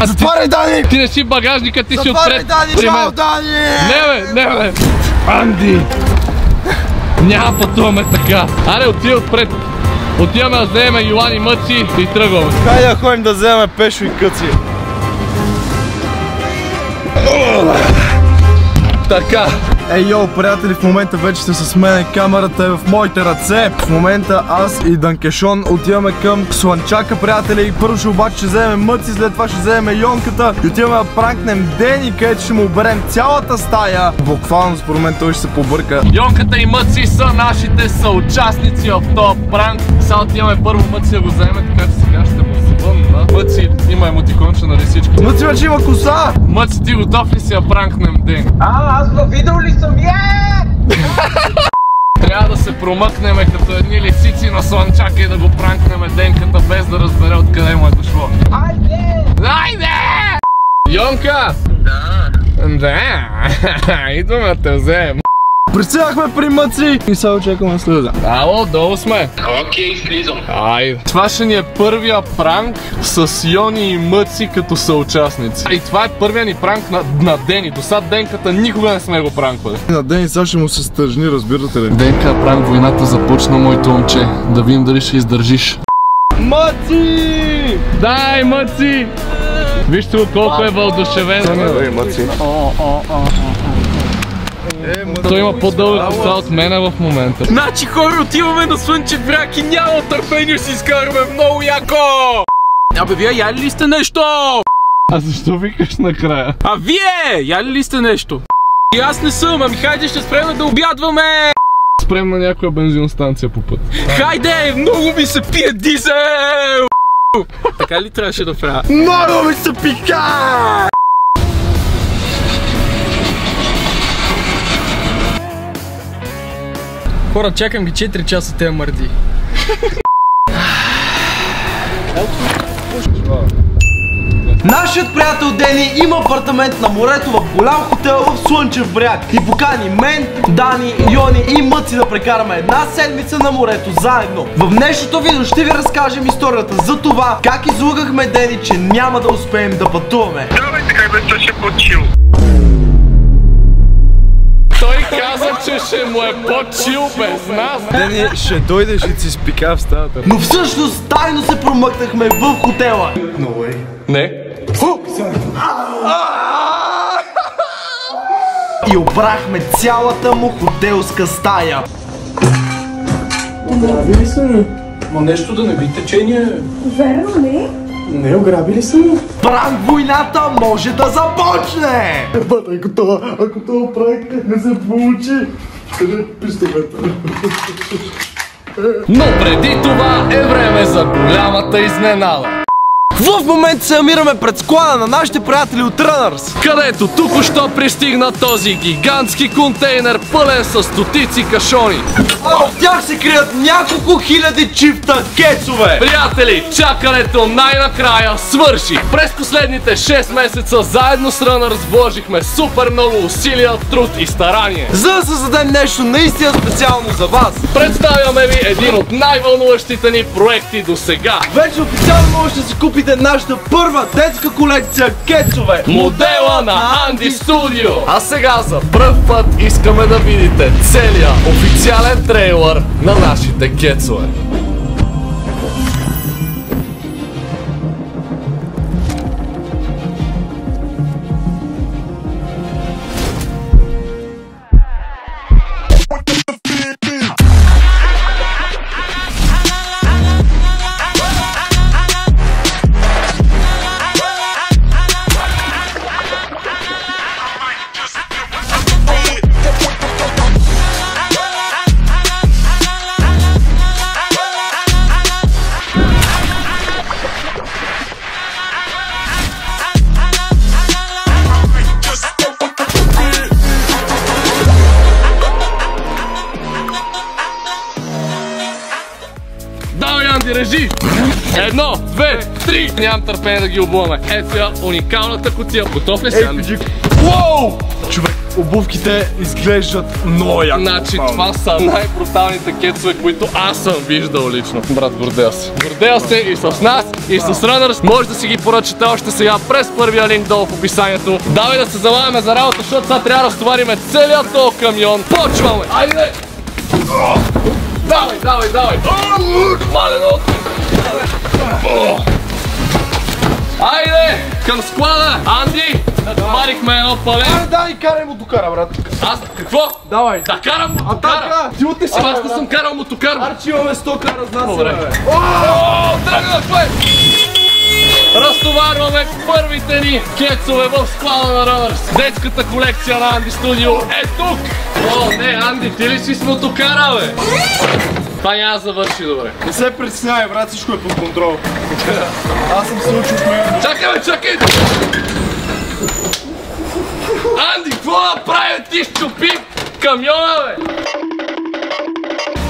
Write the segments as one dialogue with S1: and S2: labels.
S1: Затваряй, Дани!
S2: Ти не си багажника, ти си отпред.
S1: Затваряй, Дани! Чао, Дани!
S2: Не бе! Анди! Няма пътуваме така. Аре, отида отпред. Отиваме да вземем Йоан и Мъци и тръгваме.
S1: Хайде да ходим да вземем Пешо и Къци.
S2: Така.
S1: Ей, йо, приятели, в момента вече сте с мен, камерата е в моите ръце. В момента аз и Данкешон отиваме към Слънчака, приятели. Първо ще обаче ще вземем Мъци, след това ще вземем Йонката и отиваме да пранкнем Дени, където ще му оберем цялата стая. Буквално според мен той ще се побърка.
S2: Йонката и Мъци са нашите съучастници в този пранк. Сега отиваме първо Мъци да го вземе, така че сега ще му завънна. Мъци има емотиконче на всички.
S1: Мъци вече има коса!
S2: Мъци, ти готов ли си да пранкнем Дени?
S3: Аз във видео ли съм?
S2: Трябва да се промъкнем като едни лисици на Слънчака и да го пранкнем Денката без да разбере откъде му е дошло. Айде! Йонка! Да, идваме да те вземем.
S1: Пристигнахме при Мъци и сега очакваме слеза.
S2: Ало, долу сме.
S3: Окей, слизам.
S2: Айде. Това ще ни е първия пранк с Йони и Мъци като съучастници. И това е първия ни пранк на Дени. До сега Денката никога не сме го пранквали.
S1: На Дени сега ще му се стържни, разбирате ли?
S2: Денка, пранк войната започна, моето момче. Да видим дали ще издържиш.
S1: Мъци!
S2: Дай, Мъци! Вижте го колко е въодушевен.
S1: Ей, Мъци.
S2: Той има по-дълга коса от мене в момента.
S3: Значи хора, отиваме на Слънчев бряг и няма търпение, си изкараме много яко! Абе, вие яли ли сте нещо?
S2: А защо викаш накрая?
S3: А вие яли ли сте нещо? И аз не съм, ами хайде ще спрем да обядваме!
S2: Спрем на някоя бензиностанция по път.
S3: Хайде, много ми се пие дизел! Така ли трябваше да правя?
S1: Много ми се пика!
S3: Хора, чакам ги 4 часа те мърди.
S4: Нашият приятел Дени има апартамент на морето в голям хотел в Слънчев бряг и покани мен, Дани, Йони и Мъци да прекараме една седмица на морето заедно. В днешното видео ще ви разкажем историята за това как излъгахме Дени, че няма да успеем да пътуваме.
S5: Давайте как да ще по-чил.
S2: Той каза, че ще му е по-чил без нас.
S1: Дени, ще дойдеш и си спика в стаята.
S4: Но всъщност тайно се промъкнахме в хотела.
S2: Не.
S4: И обрахме цялата му хотелска стая.
S6: Ограбили са ме. Ма нещо да не би течение.
S7: Верно ли?
S6: Не, ограбили са ме.
S4: Пранк войната може да започне!
S1: Бата, ако това пранк не се получи, пристигнете.
S2: Но преди това е време за голямата изненада.
S4: В момента се намираме пред склада на нашите приятели от Runners,
S2: където току-що пристигна този гигантски контейнер, пълен с стотици кашони.
S4: а в тях се крият няколко хиляди чифта кецове.
S2: Приятели, чакането най-накрая свърши. През последните 6 месеца заедно с Runners вложихме супер много усилия, труд и старание,
S4: За да създадем нещо наистина специално за вас.
S2: представяме ви един от най-вълнуващите ни проекти до сега.
S4: Вече официално можете да си купите нашата първа детска колекция кецове.
S2: Модела на Анди Студио. А сега за пръв път искаме да видите целия официален трейлър на нашите кецове. Режи! 1, 2, 3! Нямам търпение да ги облъме. Ето я уникалната кутия. Готов ли си, Анди?
S4: Уоу! Човек,
S1: обувките изглеждат много яко.
S2: Значи това са най-бруталните кецове, които аз съм виждал лично. Брат, гордея се. Гордея се и с нас, и с Runners. Може да си ги поръчате още сега през първия линк долу в описанието. Давай да се залаваме за работа, защото сега трябва да разтовариме целият този камион. Почваме! Айде! Давай, давай, давай! Малено! Айде! Към склада! Анди! Натоварихме едно пале!
S1: Дай, карай мотокара, брат.
S2: Аз какво?
S1: Давай.
S2: Да карам мотокара!
S1: Ти отне си,
S2: Аз не съм карал мотокар!
S1: Арчи, имаме 100 кара разнасяме, бе.
S2: Тръгна, кое? Разтоварваме първите ни кецове в склада на Runners. Детската колекция на Анди Студио е тук! О, не, Анди, ти ли си с мотокара, бе? Това няма да завърши добре.
S1: Не се притеснявай, брат, всичко е под контрол. Аз съм се учил в мен.
S2: Чакай, бе, чакай! Анди, какво направи? Ти щупи камиона, бе!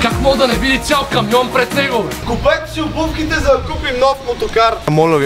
S2: Как мога да не види цял камион пред него, бе?
S1: Купете си обувките, за да купим нов мотокар.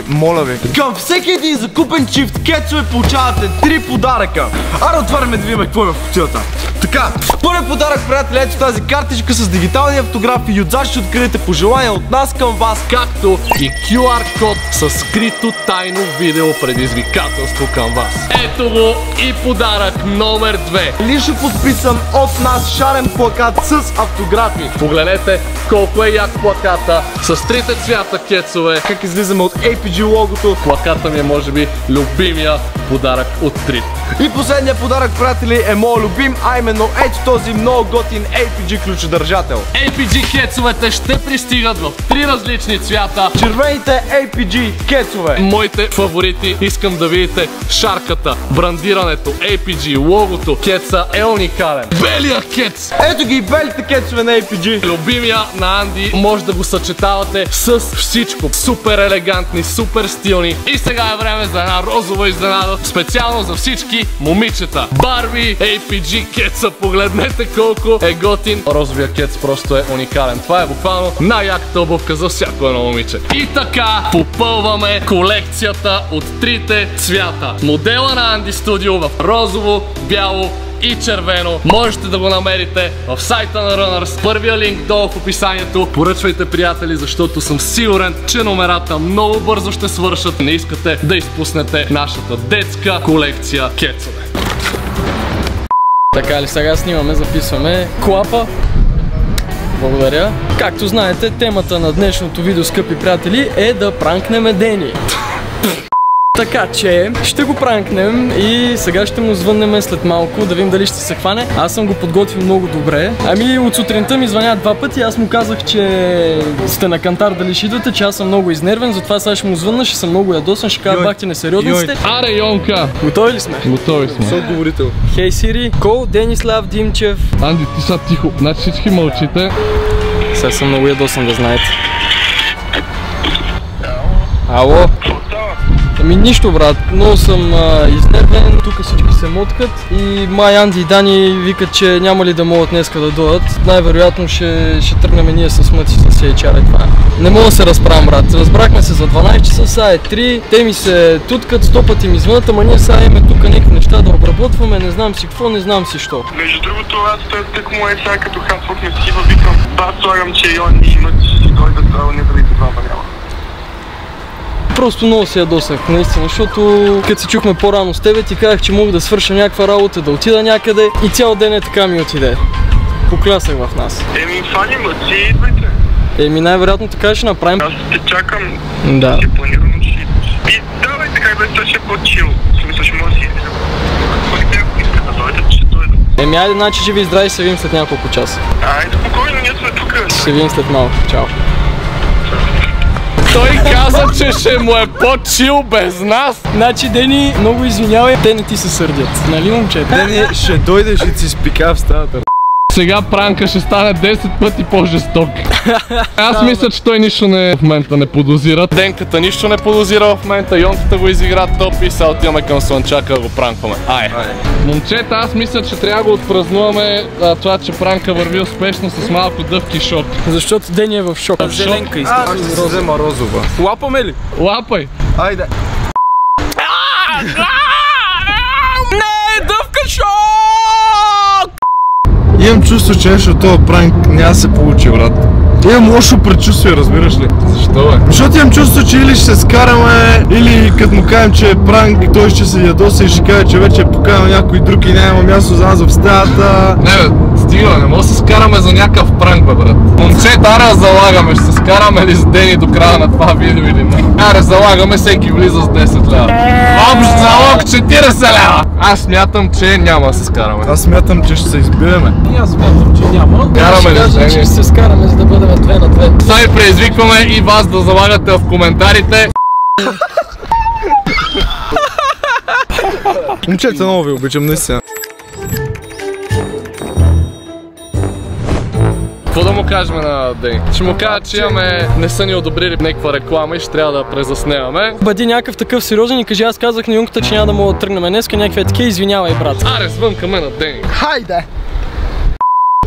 S1: Моля ви.
S4: Към всеки един закупен чифт кецове получавате 3 подаръка.
S1: Аре, отваряме да видим какво е в кутията.
S4: Така, първият подарък, приятели, ето тази картичка с дигитални автографи и отзад ще откриете пожелания от нас към вас.
S2: Както и QR код с скрито тайно видео предизвикателство към вас. Ето го и подарък номер 2.
S4: Лично подписан от нас шарен плакат с автографи.
S2: Погледнете колко е як плаката с трите цвята кецове.
S4: Как излизаме от APG логото.
S2: Плаката ми е може би любимия подарък от трите.
S4: И последния подарък, приятели, е моят любим, а именно ето този много готин APG ключодържател.
S2: APG кецовете ще пристигат в 3 различни цвята.
S4: Червените APG кецове.
S2: Моите фаворити, искам да видите шарката, брандирането, APG, логото. Кеца е уникален. Белият кец!
S4: Ето ги и белите кецове на APG.
S2: Любимия на Анди, може да го съчетавате с всичко. Супер елегантни, супер стилни. И сега е време за една розова изненада, специално за всички момичета. Барби APG кеца, погледнете колко е готин. Розовия кец просто е уникален. Това е буквално най-яката обувка за всяко едно момиче. И така попълваме колекцията от трите цвята. Модела на Анди Студио в розово, бяло и червено. Можете да го намерите в сайта на Runners. Първия линк долу в описанието. Поръчвайте, приятели, защото съм сигурен, че номерата много бързо ще свършат. Не искате да изпуснете нашата детска колекция кецове.
S3: Така ли, сега снимаме, записваме клапа. Благодаря. Както знаете, темата на днешното видео, скъпи приятели, е да пранкнем Дени. Така че ще го пранкнем и сега ще му звъннем след малко да видим дали ще се хване. Аз съм го подготвил много добре. Ами от сутринта ми звъня 2 пъти, аз му казах, че сте на кантар дали ще идвате, че аз съм много изнервен, затова сега ще му звънна, ще съм много ядосан, ще кажа бахте несериозни сте.
S2: Аре, Йонка!
S3: Готови ли сме?
S2: Готови сме.
S1: Отговорител.
S3: Хей Сири, call Денислав Димчев.
S2: Анди, ти са тихо. Значи всички мълчите.
S3: Сега съм много ядосан, да знаете. Ало? Ами нищо, брат, много съм изнервен, тук всички се моткат и май Анди и Дани викат, че няма ли да могат днеска да дойдат. Най-вероятно ще тръгнем ние с мъци с HR и това. Не мога да се разправям, брат. Разбрахме се за 12 часа, сега е 3, те ми се туткат, 100 пъти ми звънат, ама ние сега имаме тук някакви неща да обработваме, не знам си какво, не знам си що.
S5: Между другото, аз тък му е сега като хапвах на сива, викам, бас слагам, че Йони имат, ще си дойдат, не дали това няма.
S3: Просто много се ядосах, наистина, защото като се чухме по-рано с тебе, ти казах, че мога да свърша някаква работа, да отида някъде и цял ден е така ми отиде. Поклясах в нас.
S5: Еми, фани мъци, идвайте.
S3: Еми, най-вероятно така ще направим.
S5: Аз те чакам,
S3: Да.
S5: ще планирам, ще идваш. И давайте, как да ще по-чил. В смисъл, ще може да си идвам. Ако искат да дойдат, ще дойдат.
S3: Еми, айде, значи живи и здрави, се видим след няколко часа.
S5: Айде, спокойно, ние сме тук.
S3: Се видим след малко. Чао.
S2: Той каза, че ще му е по-чил без нас.
S3: Значи, Дени, много извинявай, те не ти се сърдят. Нали, момче?
S1: Дени ще дойдеш и си спика в стаята.
S2: Сега пранка ще стане 10 пъти по-жесток. Аз мисля, че той нищо в момента не подозира. Денката нищо не подозира в момента. Йонката го изигра топ и сега отиваме към Слънчака да го пранкваме. Ай. Момчета, аз мисля, че трябва да го отпразнуваме това, че пранка върви успешно с малко дъвки шок.
S3: Защото Дени е в шок.
S2: Зеленка
S3: иска.
S1: Аз ще се взема розова.
S3: Лапаме ли?
S2: Лапай.
S1: Айде.
S3: Не, дъвка шок!
S1: Имам чувство, че нещо от този пранк няма се получи, брат. Имам лошо предчувствие, разбираш ли?
S2: Защо, бе?
S1: Защото имам чувство, че или ще се скараме, или като му кажем, че е пранк, той ще се ядоса и ще каже, че вече е поканал някой друг и няма място за нас в стаята.
S2: Не, бе, стига, не може да се скараме за някакъв пранк, бе, брат. Момчета, аре залагаме, ще се скараме ли с Дени до края на това видео или не? Аре залагаме, всеки влиза с 10 лева. Общ залог 40 лева! Аз смятам, че няма да се скараме.
S1: Аз смятам, че ще се избиеме.
S3: И аз смятам, че няма.
S2: Караме ли,
S3: Ще кажа,
S2: Дени?
S3: че ще се скараме, за да бъдем 2 на 2.
S2: Сега ви предизвикваме и вас да залагате в коментарите.
S1: Момчета, много ви обичам, наистина.
S2: Какво да му кажем на Дени? Ще му кажа, че имаме, не са ни одобрили някаква реклама и ще трябва да презаснемаме.
S3: Бъди някакъв такъв сериозен и кажи, аз казах на Юнката, че няма да мога да тръгнем днеска, някакви такива, извинявай, брат.
S2: Аре, звън към мен на Дени.
S1: Хайде!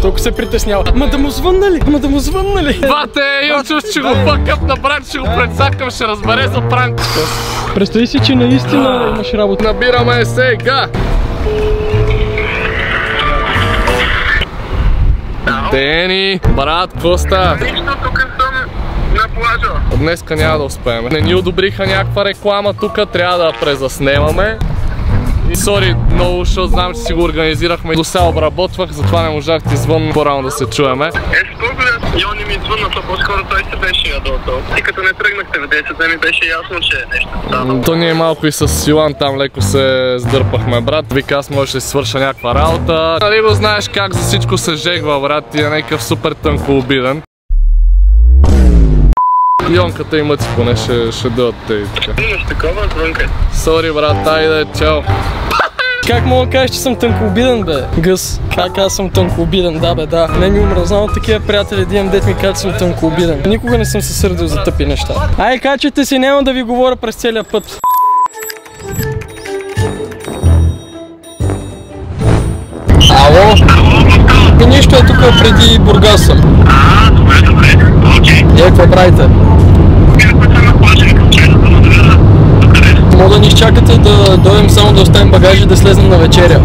S3: Толкова се притеснява. Ама да му звъннали? Ама да му звъннали?
S2: Бате, имам чувство, че го фъкъп на брат, ще го предсакам, ще разбере за пранк.
S3: Представи си, че наистина имаш работа.
S2: Набираме сега. Дени, брат, какво става?
S5: Нищо, тук съм на плажа.
S2: Днеска няма да успеем. Не ни одобриха някаква реклама тук, трябва да презаснемаме. И сори много, защото знам, че си го организирахме. До сега обработвах, затова не можах ти звън по-рано да се чуеме.
S5: С поглед, Йони ми звънна, то по-скоро той се беше ядосал. И като не тръгнахте в 10, ми беше ясно, че нещо става.
S2: То ние малко и с Йоан там леко се сдърпахме, брат. Вика, аз може да си свърша някаква работа. Нали го знаеш как за всичко се жегва, брат, и е някакъв супер тънко обиден. Йонката и мъци поне ще дадат те и така.
S5: Имаш такова звънка.
S2: Сори, брат, айде, чао.
S3: Как мога да кажеш, че съм тънкообиден, бе? Гъс, как аз съм тънкообиден? Да, бе, да. Не ми умръзнал такива приятели, да имам дет ми кажа, че съм тънкообиден. Никога не съм се сърдил за тъпи неща. Ай, качете си, няма да ви говоря през целия път.
S2: Ало?
S3: И нищо е тук преди Бургас съм.
S5: Добре. Окей.
S3: Какво правите?
S5: Каква съм на плажа, чайно да му доведа. Докъде?
S3: Мога да ни изчакате да дойдем само да оставим багажи да слезнем на вечеря.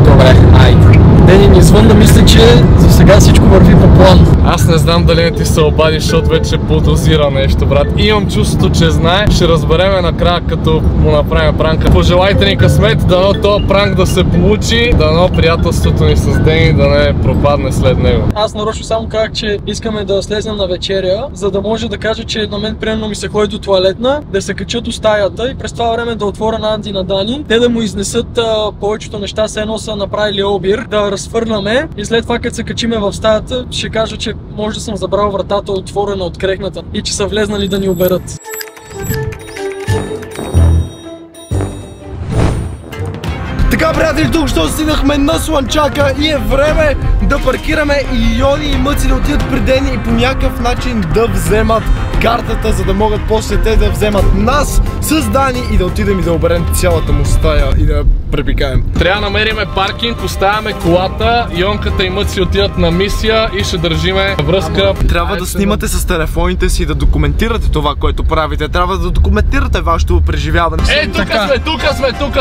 S3: Добре, айде. Дени ни звънна, мисля, че за сега всичко върви по план.
S2: Аз не знам дали не ти се обадиш, защото вече подозира нещо, брат. Имам чувството, че знае. Ще разбереме накрая, като му направим пранка. Пожелайте ни късмет, дано този пранк да се получи, дано приятелството ни с Дени да не пропадне след него.
S3: Аз нарочно само казах, че искаме да слезнем на вечеря, за да може да кажа, че на мен примерно ми се ходи до тоалетна, да се кача до стаята и през това време да отворя на Анди и на Дани, те да му изнесат повечето неща, се едно са направили обир, да разфърляме и след това, като се качиме в стаята, ще кажа, че може да съм забрал вратата отворена, открехната и че са влезнали да ни оберат.
S1: Така, приятели, тук ще стигнахме на Слънчака и е време да паркираме и Йони и Мъци да отидат при Дени и по някакъв начин да вземат картата, за да могат после те да вземат нас с Дани и да отидем и да оберем цялата му стая и да препикаем.
S2: Трябва да намериме паркинг, оставяме колата, Йонката и Мъци отидат на мисия и ще държиме връзка.
S1: Трябва да снимате с телефоните си и да документирате това, което правите. Трябва да документирате вашето преживяване.
S2: Е, тук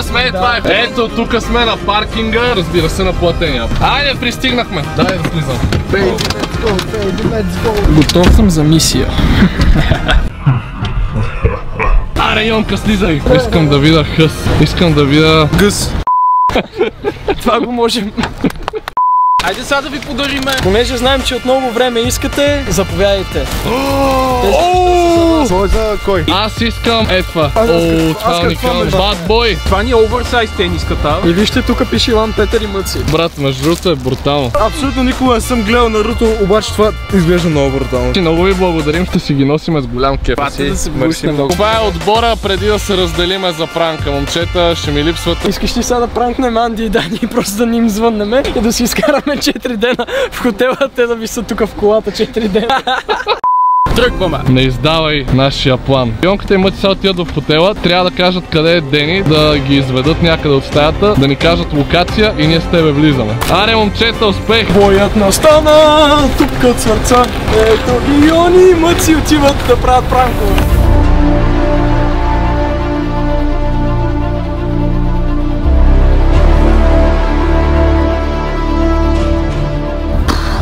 S2: сме, това е. Ето, тук сме на паркинга, разбира се, на платения. Айде, пристигнахме. Дай да слизам.
S3: Готов съм за мисия.
S2: Аре, Йонка, слизай. Искам да видя хъс. Искам да видя
S1: Гъс.
S3: Това го можем. Айде сега да ви подариме. Понеже знаем, че от много време искате, заповядайте.
S1: Кой за кой?
S2: Аз искам това. Това е уникално. Bad boy.
S3: Това ни е оверсайз тениската. И вижте, тук пише Иван, Петър и Мъци.
S2: Брат, между другото е брутално.
S1: Абсолютно никога не съм гледал Наруто, обаче това изглежда много брутално.
S2: Много ви благодарим, ще си ги носим с голям кеф. Това е отбора преди да се разделиме за пранка. Момчета, ще ми липсват.
S3: Искаш ли сега да пранкнем Анди и Дани и просто да ни им звъннеме и да си изкараме 4 дена в хотела, те да ви са тук в колата 4 дена. Тръгваме!
S2: Не издавай нашия план. Йонката и Мъци сега отидат в хотела, трябва да кажат къде е Дени, да ги изведат някъде от стаята, да ни кажат локация и ние с тебе влизаме. Аре, момчета, успех!
S3: Боят настана, тупкат сърца. Ето и Йони и Мъци отиват да правят пранкове.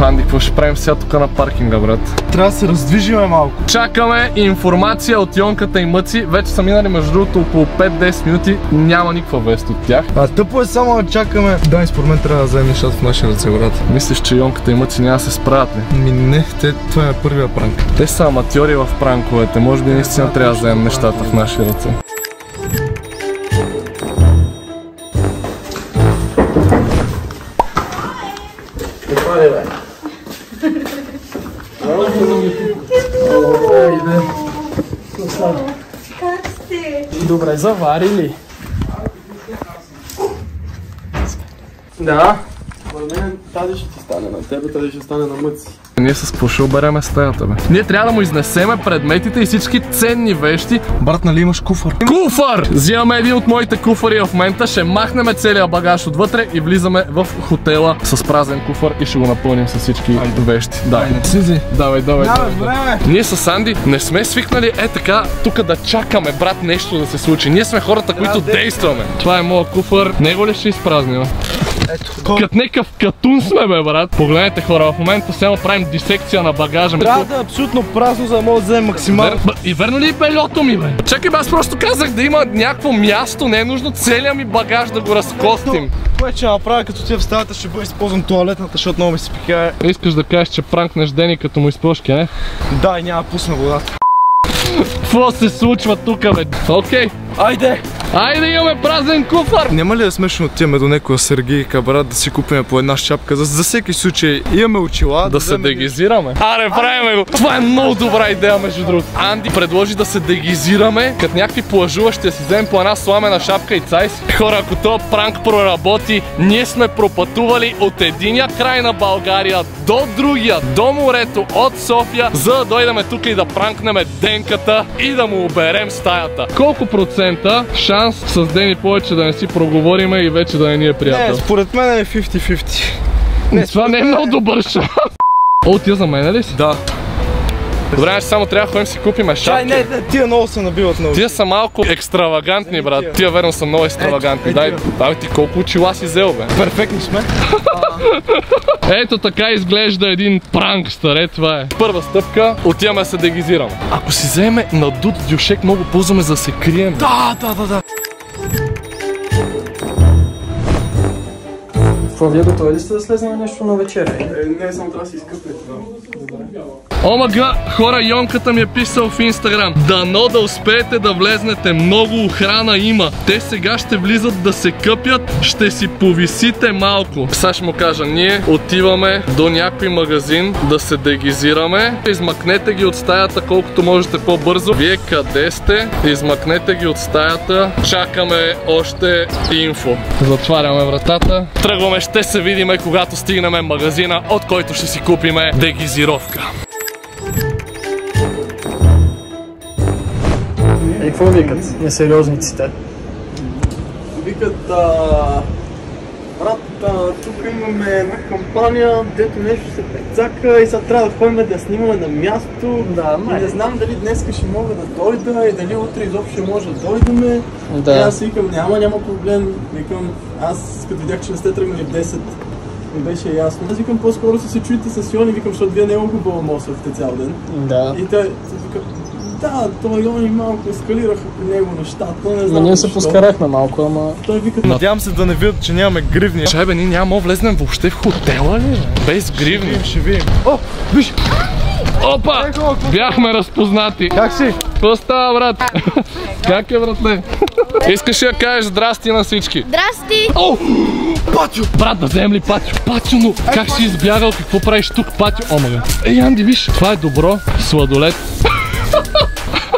S2: Анди, какво ще правим сега тук на паркинга, брат?
S1: Трябва да се раздвижиме малко.
S2: Чакаме информация от Йонката и Мъци. Вече са минали между другото около 5-10 минути. Няма никаква вест от тях.
S1: Тъпо е само да чакаме. Да, според мен трябва да вземем нещата в наши ръце, брат.
S2: Мислиш, че Йонката и Мъци няма да се справят ли?
S1: Не, това е първия пранк.
S2: Те са аматьори в пранковете. Може би наистина трябва да вземем нещата в наши ръце.
S7: Как сте?
S3: Добре, заварили. Да.
S6: Според мен тази ще ти стане на тебе, тази ще стане на Мъци.
S2: Ние с какво ще обереме стаята, бе? Ние трябва да му изнесеме предметите и всички ценни вещи.
S1: Брат, нали имаш куфар?
S2: Куфар! Взимаме един от моите куфари в момента, ще махнем целия багаж отвътре и влизаме в хотела с празен куфар и ще го напълним с всички вещи. Дай.
S1: Сизи.
S2: Давай.
S1: Време!
S2: Ние с Анди не сме свикнали така тук да чакаме, брат, нещо да се случи. Ние сме хората, които действаме. Това е моят куфар. Него ли ще изпразним? Като някакъв катун сме, бе, брат. Погледнете, хора, в момента само правим дисекция на багажа.
S1: Трябва да е абсолютно празно, за да мога да вземем максимално.
S2: И верно ли е бельото ми, бе? Чакай, бе, аз просто казах да има някакво място, не е нужно целият ми багаж да го разкостим.
S1: Кое ще направя, като ти в стаята, ще бъде използвам туалетната, защото много ми се пикае.
S2: Искаш да кажеш, че пранкнеш Дени като му изпълшки, не?
S1: Да, и няма пусна водата.
S2: Какво се случва тук, бе? Окей. Айде, имаме празен куфар!
S1: Няма ли да смешно отиваме до някоя Сергийка, брат, да си купим по една шапка? За всеки случай имаме очила.
S2: Да се дегизираме. Аре, правиме го! Това е много добра идея, между другото. Анди предложи да се дегизираме, като някакви плажуващи, да си вземем по една сламена шапка и цай си. Хора, ако този пранк проработи, ние сме пропътували от единия край на България до другия, до морето, от София, за да дойдем тук и да пранкнем Денката и да му оберем стаята. Колко процента шанс с Дени повече да не си проговориме и вече да не ни е приятел?
S1: Не, според мен е 50-50.
S2: Това не е много добър шанс. О, тия за мен ли си?
S1: Да.
S2: Добре, само трябва да ходим си купиме шапки.
S1: Не, тия много се набиват много.
S2: Тия са малко екстравагантни, брат. Тия верно са много екстравагантни. Дай ти колко очила си взел, бе.
S1: Перфектни сме.
S2: Ето така изглежда един пранк, старе, това е. Първа стъпка, отиваме да се дегизираме. Ако си вземе надут дюшек, много ползваме за да се крием.
S1: Да.
S3: Какво, вие готови ли сте да слезе на нещо на вечеря?
S6: Не, само трябва да си изкъпне това.
S2: Омага, хора, Йонката ми е писал в Инстаграм. Дано да успеете да влезнете, много охрана има. Те сега ще влизат да се къпят, ще си повисите малко. Сега ще му кажа, ние отиваме до някой магазин да се дегизираме. Измъкнете ги от стаята колкото можете по-бързо. Вие къде сте? Измъкнете ги от стаята. Чакаме още инфо. Затваряме вратата. Тръгваме, ще се видиме, когато стигнем магазина, от който ще си купиме дегизировка.
S3: И какво викат? Несериозниците.
S6: Викат, брат, тук имаме една кампания, дето нещо се прецака и сега трябва да ходим да снимаме на място.
S3: Да,
S6: и не знам дали днес ще мога да дойда и дали утре изобщо ще може да дойдеме.
S3: Да.
S6: И аз викам, няма проблем. Викам, аз като видях, че не сте тръгнали в 10, ми беше ясно. Аз викам, по-скоро се чуете с Йони, викам, защото вие не го хубаво мосвахте цял ден.
S3: Да.
S6: И те викам, да, той Йони малко ескалираха при него нещата, не знам.
S3: Ние се поскарахме малко, ама...
S6: Той вика,
S1: Надявам се да не видят, че нямаме гривни.
S2: Чай, бе, ние няма влезнем въобще в хотела ли, бе? Без гривни.
S1: Ще видим.
S2: Виж! Опа! Бяхме разпознати.
S1: Как си?
S2: Какво става, брат? Как е, братле? Искаш да кажеш здрасти на всички?
S7: Здрасти!
S2: О! Патю! Брат, да вземем ли Патю? Патю, но как си избягал? Какво правиш тук, Патю? Омага. Ей, Анди, виж, това е добро. Сладолет.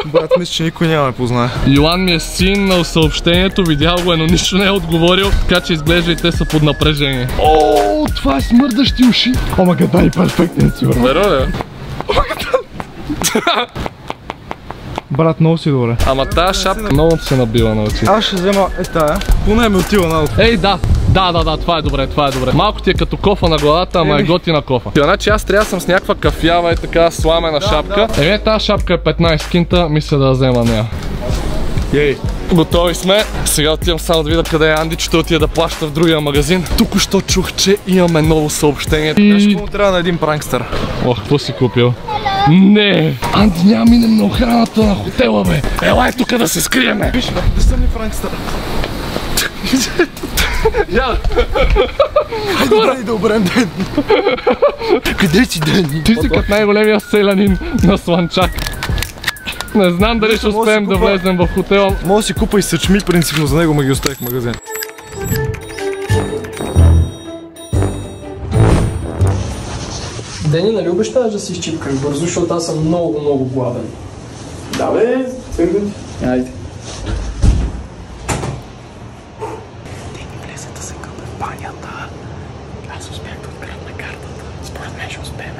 S1: Брат, мисля, че никой няма ме познае.
S2: Йоан ми е синнал съобщението, видял го е, но нищо не е отговорил, така че изглежда и те са под напрежение. О, това е смърдащи уши.
S1: Омага, дай перфектен си, брат.
S2: Веро ли?
S1: Брат, много си добре.
S2: Ама тази шапка много се набива на очи.
S1: Аз ще взема тая. Поне ми отива на
S2: Ей, да, това е добре, това е добре. Малко ти е като кофа на главата, ама е готина кофа. Значи аз трябва да съм с някаква кафява и така сламена шапка. Тази шапка е 15 кинта, мисля да взема нея.
S1: Ей.
S2: Готови сме. Сега отивам само да видя къде е Анди, че той отида да плаща в другия магазин. Току-що чух, че имаме ново съобщение.
S1: Нещо му трябва на един пранкстър.
S2: Ох, какво си купил? Не! Анди, няма минем на охраната на хотела, бе! Елай тук да се скриеме!
S1: Виж, да съм ли пранкстър? Хайде, да обрем Ден! Къде си, Ден?
S2: Ти си като най-големия селянин на Слънчак. Не знам дали ще успеем да влезем в хотела.
S1: Мога да си купа и съчми, принципно за него ме ги оставих в магазин.
S3: Дени, нали обещаваш да си изчипкаш бързо, защото аз съм много гладен.
S6: Да бе, цъгнат.
S3: Айде.
S6: Влезе да се къпе в банята. Аз успях да открадна картата. Според мен ще успеем.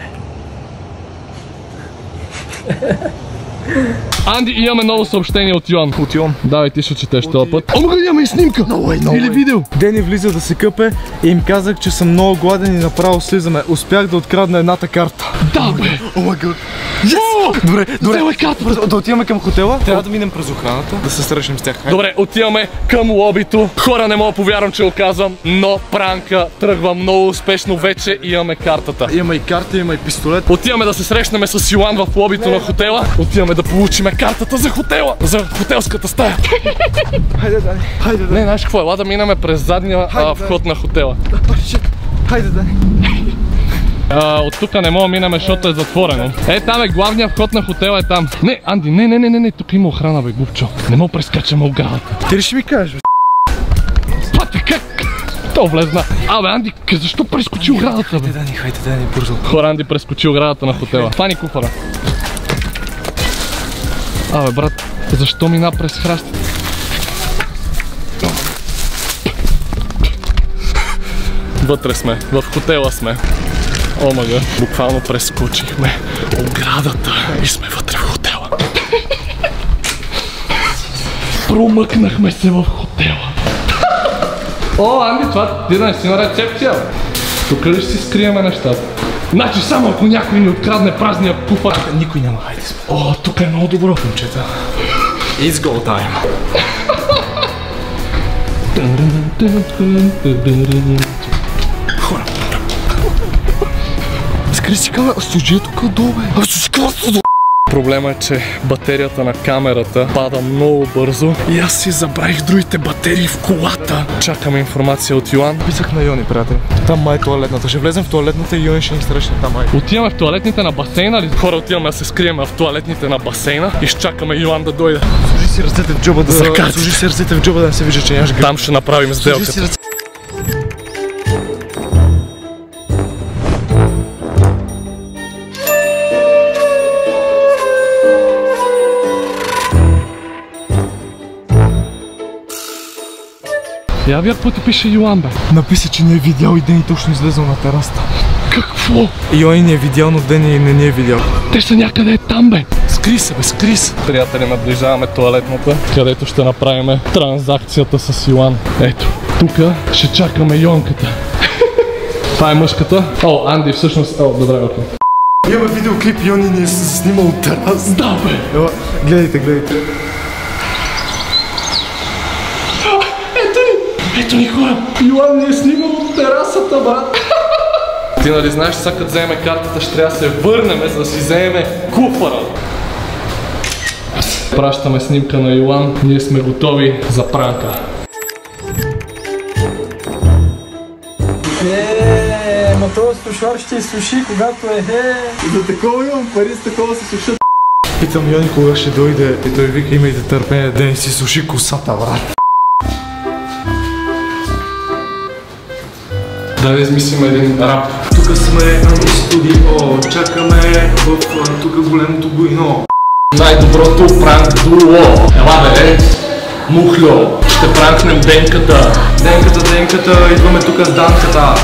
S2: Анди, имаме ново съобщение от Йоан.
S1: От Йоан?
S2: Давай, ти ще четеш този път. Ама имаме и снимка! Или видео!
S1: Дени влиза да се къпе и им казах, че съм много гладен и направо слизаме. Успях да открадна едната карта.
S2: Да, бе!
S1: О май гад! Добре, да отиваме към хотела. Трябва да минем през охраната, да се срещнем с тях.
S2: Добре, отиваме към лобито. Хора, не мога да повярвам, че го казвам, но пранка тръгва много успешно. Вече имаме картата.
S1: Има и карта, има и пистолет.
S2: Отиваме да се срещнем с Йоан в лобито на хотела. Отиваме да получиме картата за хотела, за хотелската стая.
S1: Хайде, Дани. Хайде, Дани.
S2: Не, знаеш какво? Ела да минаме през задния вход на хотела.
S1: Хайде, Дани.
S2: От тук не мога да минаме, защото е затворено. Е, там е главният вход на хотела, е там. Не, Анди, не, тук има охрана, бе, глупчо. Не мога прескачаме оградата.
S1: Ти ли ще ми кажеш, бе?
S2: Пати, как? То влезна. Абе, Анди, защо прескочи оградата, бе?
S1: Хайде, Дани, бързо.
S2: Хора, Анди прескочи оградата на хотела. Фани куфара. Абе, брат, защо мина през храстите? Вътре сме, в хотела сме. О, мага, буквално прескочихме оградата и сме вътре в хотела. Промъкнахме се в хотела. О, Анди, това ти да не си на рецепция. Тук ли ще си скриеме нещата? Значи само ако някой ни открадне празния куфар.
S1: Никой няма, хайде сме.
S2: О, тук е много добро, момчета.
S1: It's go time.
S2: Хора. Скри си камера, служи тук долу, бе. Служи камера. Проблема е, че батерията на камерата пада много бързо и аз си забравих другите батерии в колата. Чакаме информация от Йоан.
S1: Писах на Йони, приятели. Там май е туалетната. Ще влезем в туалетната и Йони ще ни срещне там май.
S2: Отиваме в туалетните на басейна ли? Хора, отиваме да се скрием в туалетните на басейна и ще чакаме Йоан да дойде.
S1: Служи си ръцете в джоба да не се вижда, че нямаш гръб.
S2: Там ще направим сделката. Я вярно какво ти пише Йоан, бе?
S1: Написа, че не е видял и Дени точно излезъл на терасата.
S2: Какво?
S1: Йони не е видял, но Дени не ни е видял.
S2: Те са някъде там, бе. Скри се, бе, скри се. Приятели, наближаваме туалетната, където ще направим транзакцията с Йоан. Ето, тук ще чакаме Йонката. Това е мъжката. О, Анди, всъщност. О, добре, окей.
S1: Имаме видеоклип, Йони ни е снимал от терас.
S2: Да, бе.
S1: Ела, гледайте.
S2: Ето ни хора, Йоан ни е снимал от терасата, брат. Ти нали знаеш, сега като вземе картата ще трябва да се върнем, за да си вземем куфара. Пращаме снимка на Йоан, ние сме готови за пранка.
S3: Ма този сушар ще изсуши, когато е
S6: За такова имам пари, с такова се сушат.
S1: Питам Йони кога ще дойде и той вика, имайте търпение да не си суши косата, брат.
S2: Да измислим един рап.
S1: Тук сме на студио, чакаме в тук големото буйно.
S2: Най-доброто пранк дуо. Ела бе, мухло. Ще пранкнем Денката.
S1: Денката, идваме тук с Данката.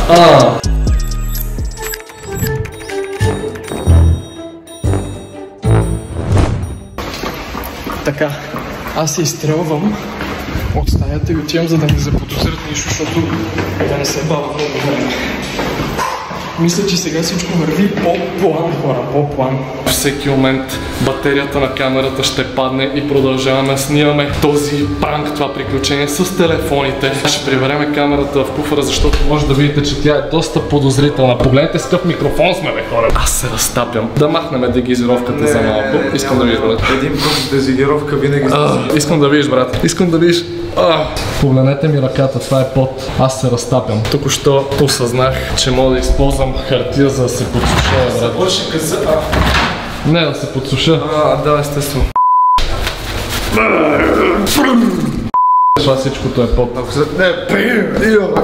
S3: Така, аз се изстрелвам от стаята и отивам, за да не заподозрят нищо, защото да не се бава много време. Мисля, че сега всичко върви по-план, хора, по-план.
S2: Всеки момент батерията на камерата ще падне и продължаваме да снимаме този пранк, това приключение с телефоните. Ще прибереме камерата в куфара, защото може да видите, че тя е доста подозрителна. Погледнете с какъв микрофон сме, бе, хора. Аз се разтапям. Да махнем дегизировката за малко. Искам да видиш, брат.
S1: Един път дезигировка винаги.
S2: Искам да видиш, брат. Искам да видиш. Погледнете ми ръката, това е пот. Аз се разтапям. Току-що осъзнах, че мога да използвам хартия, за да се подсуша, брат.
S1: Върши къса.
S2: Не, да се подсуша.
S1: Да, естествено.
S2: Това всичкото е пот.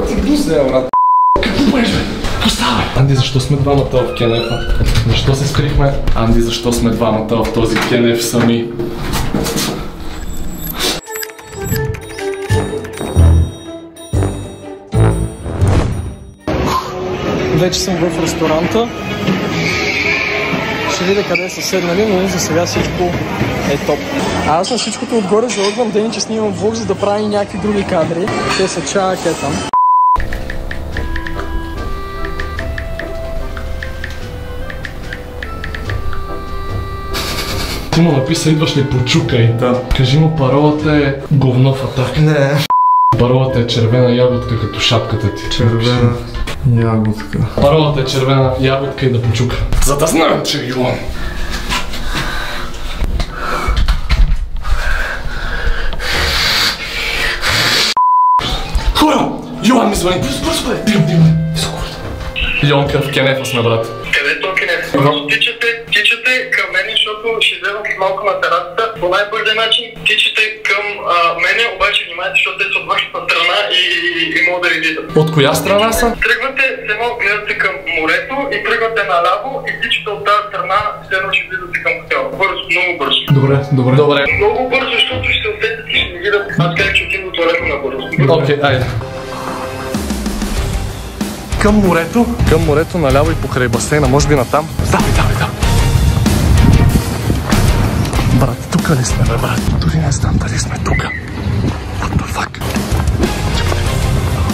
S1: Ти блузне, брат.
S2: Какво правиш, бе? Какво става? Анди, защо сме двамата в кенефа? Защо се скрихме? Анди, защо сме двамата в този кенеф сами?
S3: Вече съм в ресторанта. Ще видя къде са седнали, но за сега всичко е топ. А аз на всичкото отгоре залъгвам Дени, че снимам влог, за да правя и някакви други кадри. Те са чак е там.
S2: Ти му написа, идваш ли почукай?
S1: Да.
S2: Кажи му, паролата е говно в атака.
S1: Не.
S2: Паролата е червена ягодка като шапката ти.
S1: Червена ягодка.
S2: Паролата е червена ягодка и да почука. За да знам, че е Йоан. Хора! Йоан ми звъни. Бързо, бе! Дигам. Йонка, в кенефа сме, брат.
S5: Къде е то кенеф? Просто тичате към мене, защото ще излезам малко на терасата. По най-бързия начин тичате към мене, обаче внимайте, защото те са от вашата страна и мога да ви видят.
S2: От коя страна са?
S5: Тръгвате, все малко гледате към морето и тръгвате наляво и тичате от тази страна, следно ще влизате към хотела. Бързо, много бързо.
S2: Добре.
S5: Много бързо, защото ще се усетите и ще ви видят. Аз казах, че отидам до туалета на бързо.
S2: Окей, айде. Към морето? Към морето, наляво и покрай басейна, може би натам. Давай. Брат, тука ли сме, бе, брат? Дори не знам дали сме тука. What the fuck?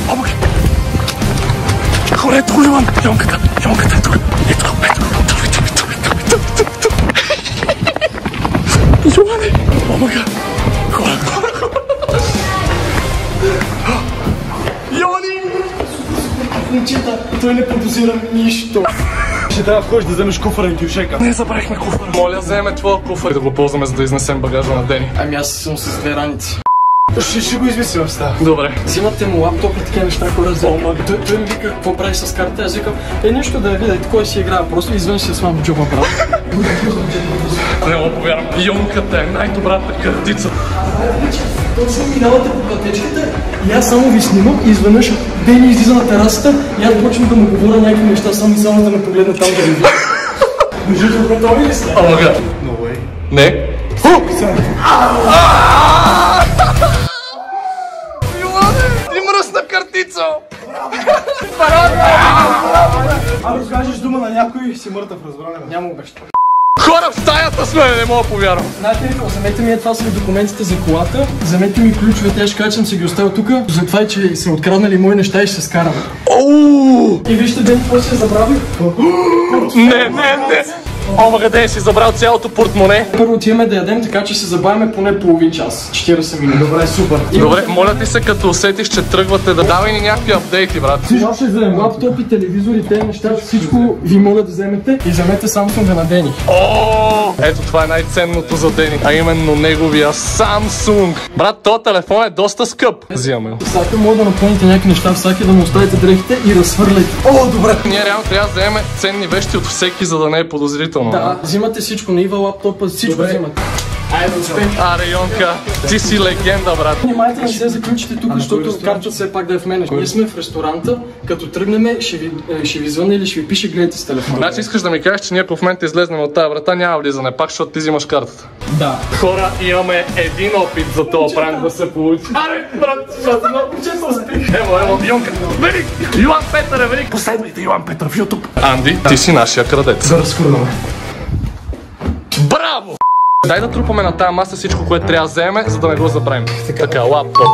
S2: О, бе! Хорето, Йоан! Йонката е тук. Ето. Йоане! О, мага! Хора! Йоани!
S3: Момчета, той не подозира нищо.
S1: Ще трябва да ходиш да вземеш куфара и кюшека.
S2: Не забравихме куфара. Моля, вземе твоя куфар и да го ползваме, за да изнесем багажа на Дени.
S3: Ами аз съм с две раници.
S1: Ще го измислим в стая.
S2: Добре.
S3: Взимате му лаптоп и такива неща, хора взема. Той ми вика, какво прави с карта? Аз викам, нещо да я видя, кой си играе. Просто извън ще свам в джоба, брат.
S2: Не го повярвам. Йонката е най-добрата картица.
S3: Точно минавате по пътечката и аз само ви снимам и изведнъж Дени излиза на терасата и аз почвам да му говоря някакви неща, само да ме погледна там да ви видя. Между другото, готови ли сте?
S2: Омага.
S1: No way.
S2: Не. Йоане, ти мръсна картица!
S1: Ако кажеш дума на някой, си мъртъв, разбране.
S3: Няма обеща.
S2: Хора, в стаята сме, не мога да повярвам.
S3: Знаете ли какво? Вземете ми това са документите за колата, вземете ми ключовете, аз ще кажа, че съм си ги оставил тук, за това, че са откраднали мои неща и ще се скараме. И вижте, Ден, какво си е забравил?
S2: Не. Омага, Ден си забрал цялото портмоне.
S3: Първо отиваме да ядем, така че се забавяме поне половин час. 40 минути.
S1: Добре, супер.
S2: Добре, моля ти се, като усетиш, че тръгвате да давай ни някакви апдейти, брат.
S3: Всичко ще вземем. Лаптопи, телевизори, тези неща, всичко ви могат да вземете и вземете Samsung на Дени.
S2: Ето това е най-ценното за Дени, а именно неговия Samsung. Брат, този телефон е доста скъп. Взимаме го.
S3: Всяка може да напълните някакви неща, всяки да му оставите дрехите и разхвърляйте.
S1: О, добре.
S2: Ние реално трябва да вземем ценни вещи от всеки, за да не е подозрително.
S3: Да, взимате всичко, на Ива лаптопа, всичко взимате. Айде, успех.
S2: Аре, Йонка, ти си легенда, брат.
S3: Внимайте да не се заключите тук, защото картата все пак да е в мене. Ние сме в ресторанта, като тръгнем ще ви звънне или ще ви пише, гледайте с телефона.
S2: Значи искаш да ми кажеш, че ние ако в момента излезнем от тази врата, няма влизане пак, защото ти взимаш картата.
S3: Да.
S2: Хора, имаме един опит за този пранк да се получи. Аре, брат, честно спих. Ево, Йонка, велик! Йоан Петър е велик! Последвайте Йоан Петър в YouTube. Анди, ти си нашия крадец.
S1: Да разхвърляме.
S2: Браво! Дай да трупаме на тая маса всичко, което трябва да вземе, за да не го забравим. Така, лаптоп.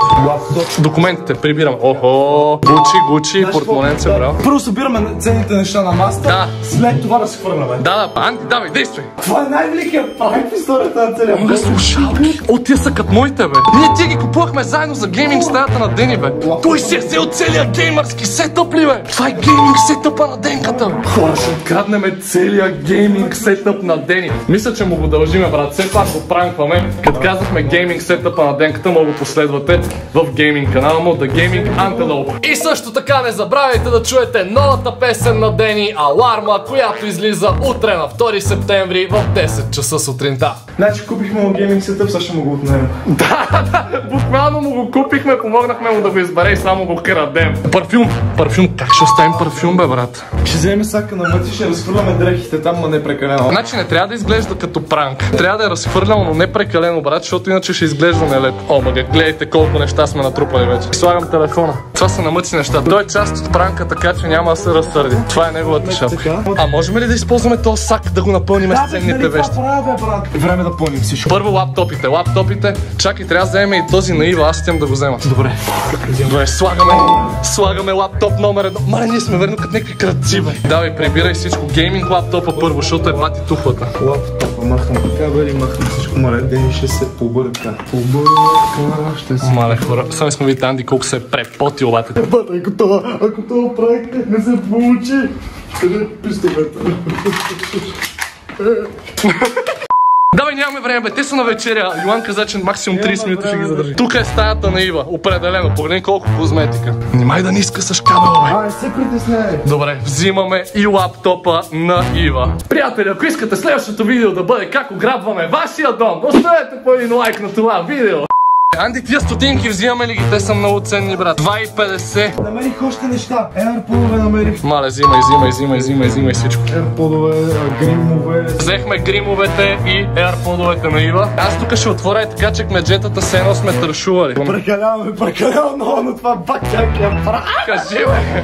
S2: Документите прибираме. Охо, Гучи, портмоненце, браво.
S1: Първо събираме ценните неща на маста,
S2: Да.
S1: след това да се хвърляме.
S2: Да, Анди, давай, действай.
S1: Това е най-великият пранк в историята на целия
S2: Ама слушалки. О, тия са като моите, бе. Ние тия ги купувахме заедно за гейминг стаята на Дени, бе. Той си е взел целия геймърски сетъп ли, бе? Това е гейминг сетъпа на Денката. Хора, ще откраднем целия гейминг сетъп на Дени. Мисля, че му го дължиме, брат. Все пак го пранкваме. Като казахме гейминг сетъпа на Денката, мога го последвате в гейминг канала му The Gaming Antelope. И също така не забравяйте да чуете новата песен на Дени, Аларма, която излиза утре на 2 септември в 10 часа сутринта.
S1: Значи купихме му гейминг сетъп, сега ще му го отнем.
S2: Да, буквално му го купихме, помогнахме му да го избере и само го крадем. Парфюм, как ще оставим парфюм, бе, брат?
S1: Ще вземем сака на мъци, ще разхвърляме дрехите там, но не прекалено.
S2: Значи не трябва да изглежда като пранк. Трябва да е разхвърляно, но не прекалено, брат, защото иначе ще изглежда нелепо. О, мага, гледайте колко неща сме натрупали вече. Слагам телефона. Това са намъци неща. Той е част от пранка, така че няма да се разсърди. Това е неговата шапка. А можем ли да използваме този сак да го напълним с ценните вещи?
S1: Време да пълним всичко.
S2: Първо лаптопите. Чакай, трябва да вземем и този на Ива, аз ще да го взема. Добре, слагаме лаптоп номер 1. Мале, ние сме верно като някакви крадци, бе. Давай, прибирай всичко. Гейминг лаптопа първо, защото е бати тухлата.
S1: Лаптопа махам кабели, махам всичко. Мале, Дени ще се побърка. Ще се...
S2: Мале хора, само искам видите Анди колко се е препотил, бате.
S1: Бата, ако това пранк не се получи, къде пистолета?
S2: Давай, нямаме време, бе, те са на вечеря. Йоан каза, че максимум 30 минути ще ги задържи. Тук е стаята на Ива, определено. Погледни колко козметика. Нимай да не искаш кабела, бе.
S1: Не се притесняй.
S2: Добре, взимаме и лаптопа на Ива. Приятели, ако искате следващото видео да бъде как ограбваме вашия дом, оставете по един лайк на това видео. Анди, тия стотинки взимаме ли ги? Те са много ценни, брат. 2,50.
S1: Намерих още неща. AirPod-ове намерих.
S2: Мале, взимай всичко.
S1: AirPod-ове, гримове.
S2: Взехме гримовете и AirPod-овете на Ива. Аз тук ще отворя и така, че кмеджетата се едно сме тършували.
S1: Прекаляваме много, но това пак някакъв прах.
S2: Кажи, бе!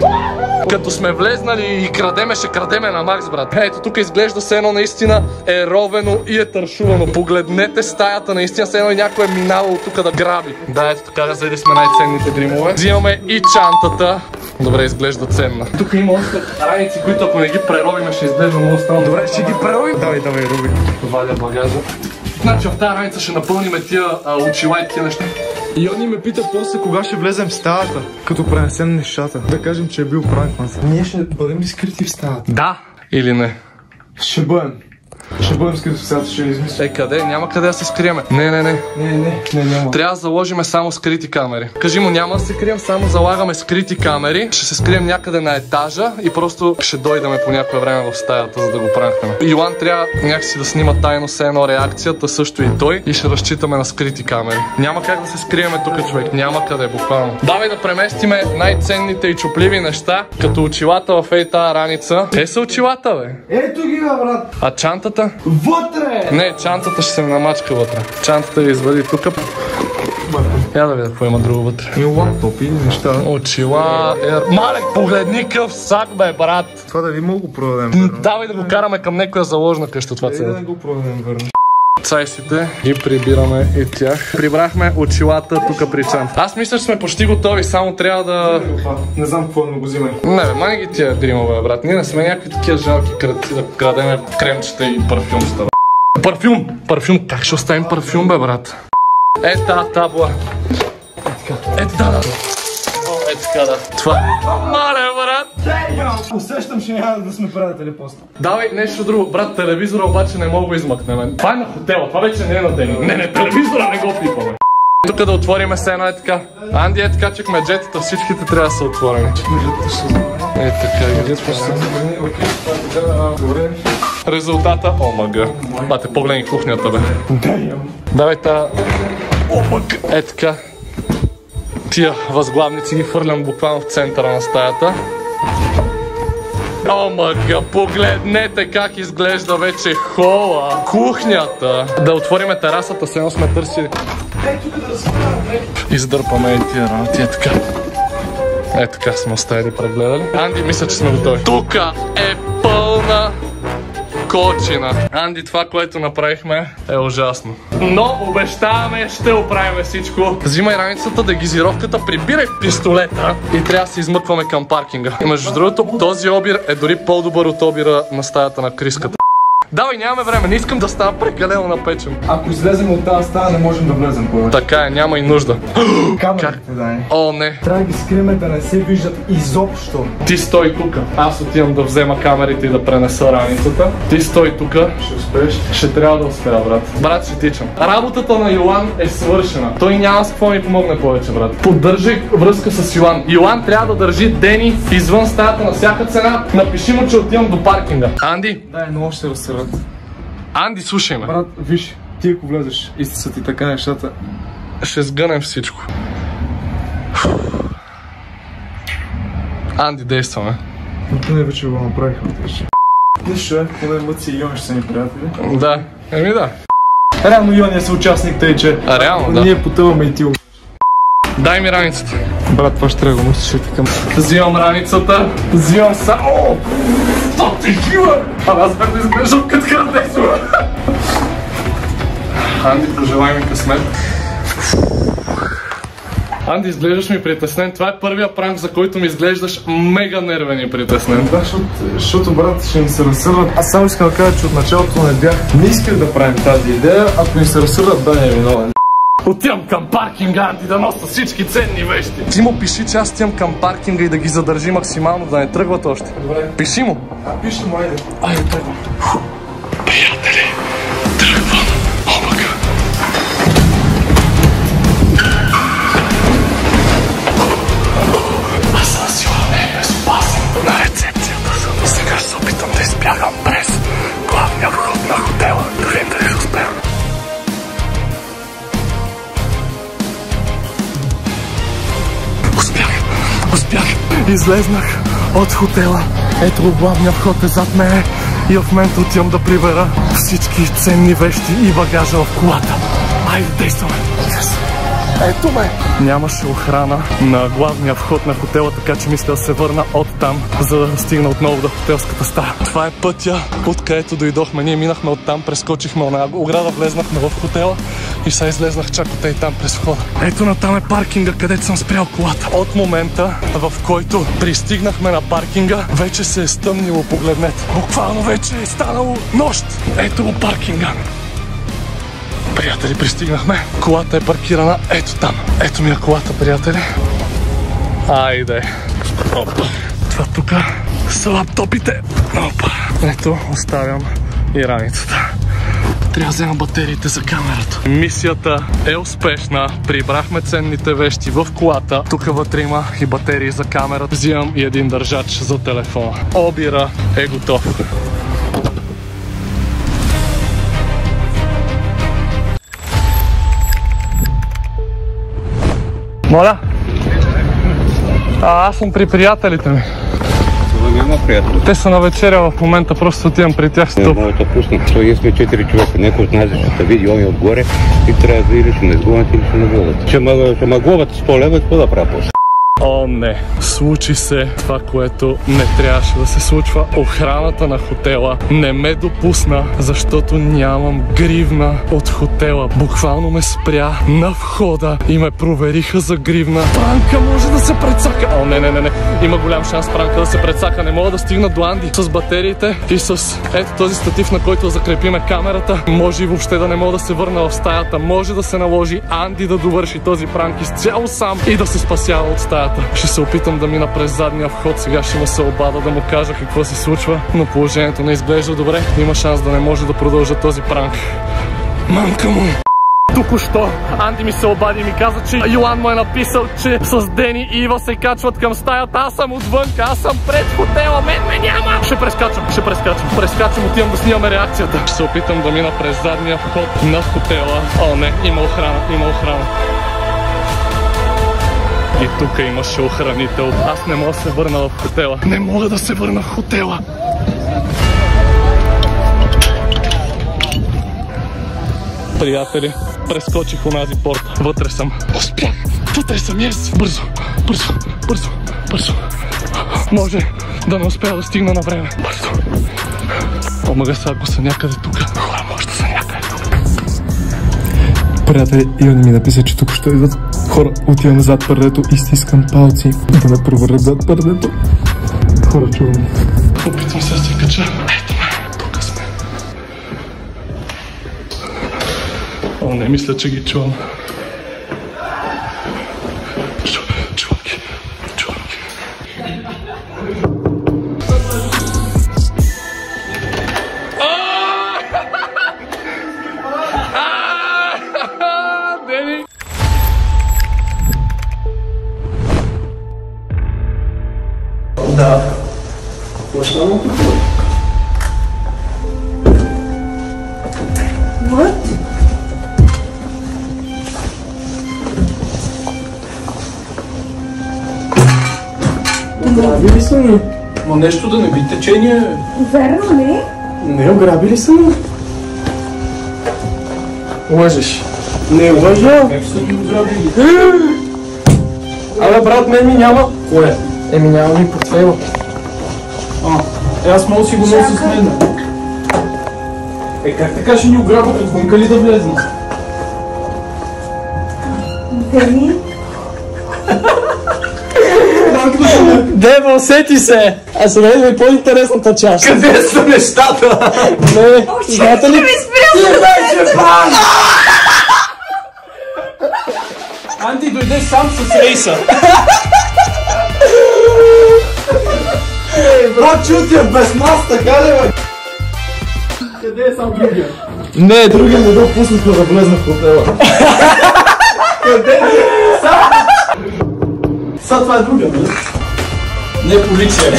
S2: Като сме влезнали и крадеме, ще крадеме на макс, брат. Ето, тук изглежда се едно наистина е ровено и е тършувано. Погледнете стаята, наистина се едно и някой е минало тук да граби. Да, ето така, разели сме най-ценните гримове. Взимаме и чантата. Добре, изглежда ценна. Тук има още раници, които ако не ги преробиме, ще изглежда много странно.
S1: Добре, ще ги преробим. Давай, Руби.
S2: Валя багажа. Значи в тази раница ще напълним тия очила и тия неща.
S1: И он ни ме пита после кога ще влезем в стаята, като пренесем нещата. Да кажем, че е бил пранк. Ние ще бъдем ли скрити в стаята?
S2: Да или не?
S1: Ще бъдем. Ще бъдем скрити в стаята, ще измислим.
S2: Къде? Няма къде да се скриеме. Не,
S1: няма.
S2: трябва да заложиме само скрити камери. Кажи му, няма да се крием, само залагаме скрити камери. Ще се скрием някъде на етажа и просто ще дойдем по някое време в стаята, за да го пранкнем. Йоан трябва някакси да снима тайно все едно реакцията, също и той, и ще разчитаме на скрити камери. Няма как да се скриеме тук, човек. Няма къде, буквално. Давай да преместиме най-ценните и чупливи неща, като очилата в ей тая раница. Те са очилата, бе.
S1: Ето ги, бе, брат.
S2: А чантата?
S1: Вътре!
S2: Не, чантата ще се намачка вътре. Чантата ви извади тук. Я да видя какво има друго вътре.
S1: И лаптоп и неща.
S2: Очила, Малек, погледни къв сак, бе, брат.
S1: Това дали мога го продадем?
S2: Давай да го караме към някоя заложна къща, това цел.
S1: Да го продадем, верно.
S2: Цайсите и прибираме и тях. Прибрахме очилата тук при чанта. Аз мисля, че сме почти готови, само трябва да...
S1: Не знам какво да го взимай.
S2: Не, бе, мани ги тия гримове, брат. Ние не сме някакви такива жалки кръци да крадеме кремчета и парфюм става. Парфюм, как ще оставим парфюм, бе, брат? Ета табла. Ето да. Ето така, да. Това. Мале, брат.
S1: Усещам, че няма да сме приятели после.
S2: Давай нещо друго. Брат, телевизора обаче не мога да измъкнем. Това е на хотела, това вече не е на Дени. Не, телевизора не го пипаме. Тук да отвориме се едно е така. Анди е така, че кмеджетата всичките трябва да са отворени. Е така, резултата, омага. Бате, погледни кухнята, бе. Давай та... Е така. Тия възглавници ги фърлям буквално в центъра на стаята. Омага, погледнете как изглежда вече хола, кухнята. Да отвориме терасата, все едно сме търсили. Издърпаме и тия работи, е така. Е така сме оставили прегледали. Анди, мисля, че сме готови. Тука е пълна Кочина. Анди, това, което направихме, е ужасно. Но обещаваме, ще оправим всичко. Взимай раницата, дегизировката, прибирай пистолета и трябва да се измъкваме към паркинга. И между другото, този обир е дори по-добър от обира на стаята на Криската. Давай, нямаме време, не искам да става прекалено напечен.
S1: Ако излезем от тази стая, не можем да влезем повече.
S2: Така е, няма и нужда.
S1: Камерите, дай.
S2: О, не.
S1: Трябва да ги скриме да не се виждат изобщо.
S2: Ти стой тука. Аз отивам да взема камерите и да пренеса раницата. Ти стой тука.
S1: Ще успееш?
S2: Ще трябва да успея, брат. Брат, ще тичам. Работата на Йоан е свършена. Той няма с какво ми помогне повече, брат. Поддържай връзка с Йоан. Йоан трябва да държи Дени извън стаята на всяка цена. Напиши му, че отивам до паркинга. Анди?
S1: Дай, много ще разсърват.
S2: Анди, слушай ме.
S1: Брат, виж, ти ако влезеш и са ти така нещата.
S2: Ще сгънем всичко. Анди, действаме.
S1: Но не вече го направихме вече. Нищо е, поне Мъци и Йони ще са ни приятели.
S2: Да, еми да.
S1: Реално Йони е съучастник, тъй че
S2: Реално, да.
S1: ние потъваме и ти.
S2: Дай ми раницата.
S1: Брат, това ще трябва да носиш така.
S2: Взимам раницата. Взимам са... О! 100 кила! А аз бях да изглеждам като Кардесо. Анди, пожелай ми късмет. Анди, изглеждаш ми притеснен. Това е първия пранк, за който ми изглеждаш мега нервен и притеснен.
S1: Да, защото брат ще ни се разсърват. Аз само искам да кажа, че от началото не исках да правим тази идея. Ако ни се разсърват, да не е виновен.
S2: Отивам към паркинга, Анди, да нося всички ценни вещи. Ти му пиши, че аз отивам към паркинга и да ги задържи максимално, да не тръгват още.
S1: Добре.
S2: Пиши му.
S1: Пиши му, айде.
S2: Айде, тръгвам. Приятели, тръгвам. Облака. Аз съм сигурен, не е безопасен. На рецепцията съм. Сега ще се опитам да избягам през главния вход на хотела. Да видим дали ще успея. Успях. Излезнах от хотела. Ето го, главния вход е зад мене. И в момента отивам да прибера всички ценни вещи и багажа в колата. Айде, действаме. Ето ме! Нямаше охрана на главния вход на хотела, така че мисля да се върна оттам, за да стигна отново до хотелската стая. Това е пътя, откъдето дойдохме. Ние минахме оттам, прескочихме на ограда, влезнахме в хотела и сега излезнах чак от там през входа. Ето натам е паркинга, където съм спрял колата. От момента, в който пристигнахме на паркинга, вече се е стъмнило, погледнете. Буквално вече е станало нощ. Ето го паркинга. Приятели, пристигнахме. Колата е паркирана ето там. Ето ми е колата, приятели. Айде. Опа. Това тук са лаптопите. Опа. Ето, оставям и раницата. Трябва да взема батериите за камерата. Мисията е успешна. Прибрахме ценните вещи в колата. Тук вътре има и батерии за камерата. Взимам и един държач за телефона. Обира е готов. Моля? Аз съм при приятелите ми.
S7: Няма приятели.
S2: Те са на вечеря в момента, просто отивам при тях.
S7: Не мога да пусна. Ние сме 4 човека. Някой от нас ще види он отгоре и трябва да или ще ме сгонят, или ще ме глобат. Ще ме глобат 100 лева, какво да правя после?
S2: О, не. Случи се това, което не трябваше да се случва. Охраната на хотела не ме допусна, защото нямам гривна от хотела. Буквално ме спря на входа и ме провериха за гривна. Пранка може да се прецака. О, не. Има голям шанс пранка да се прецака. Не мога да стигна до Анди с батериите и с ето този статив, на който закрепиме камерата. Може и въобще да не мога да се върна в стаята. Може да се наложи Анди да довърши този пранк изцяло сам и да се спасява от стаята. Ще се опитам да мина през задния вход. Сега ще му се обада да му кажа какво се случва, но положението не изглежда добре. Има шанс да не може да продължа този пранк. Мамка му! Току-що Анди ми се обади и ми каза, че Йоан му е написал, че с Дени и Ива се качват към стаята. Аз съм отвънка, аз съм пред хотела, мен ме няма! Ще прескачам, отивам да снимаме реакцията. Ще се опитам да мина през задния вход на хотела. О, не, има охрана. И тук имаше охранител. Аз не мога да се върна в хотела. Не мога да се върна в хотела. Приятели, прескочих онази порта. Вътре съм. Успях. Вътре съм, yes. Бързо. Може да не успея да стигна на време. Бързо. О, Помага сега, ако са някъде тук. Хора, може да са някъде тук.
S8: Приятели, Иони ми написа, че тук ще идват хора. Отивам зад пърдето и стискам палци да ме провърнат зад пърдето. Хора, чувам.
S2: Опитвам се да се кача. Ето ме, тук сме. О, не мисля, че ги чувам. Чувам ги. Дени!
S6: Да. Почна му какво?
S9: What?
S8: Ограбили са ни. Ма нещо да не би течение.
S9: Верно ли?
S8: Не, ограбили са ни. Лъжеш. Не лъжа. Как са ни ограбили? Абе, брат, мен ми няма. Кое? Еми няма ми портфейла. Аз мога да си го нося с мен. Как така ще ни ограбят? Отвънка ли да влезем?
S9: Дени?
S3: Дева, усети се! А сега идва по-интересната част.
S4: Къде са нещата?
S3: Не, знаете ли?
S8: Анти дойде сам с рейса.
S4: Брат, чутия без нас, така ли бе?
S8: Къде е сам другия?
S4: Не, другия не го пуснаха да влезна в хотела. Къде? Сега това е другия, нали?
S8: Не, полиция.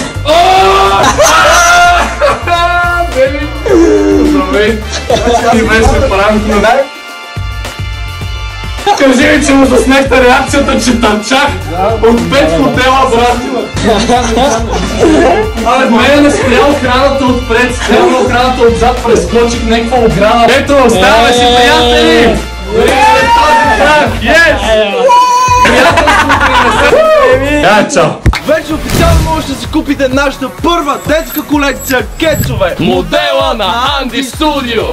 S2: Дени! Здравей! Ти беше пранк на... Кажи ми, че му заснехте реакцията, че търчах от 5 хотела, брат! Абе, мене не спря охраната отпред, спря охраната отзад, прескочих някаква ограда. Ето, оставаме си, приятели! След този пранк, yes! Приятелството ни не се... Чао!
S4: Вече официално можете да си купите нашата първа детска колекция кецове.
S2: Модела на Анди Студио!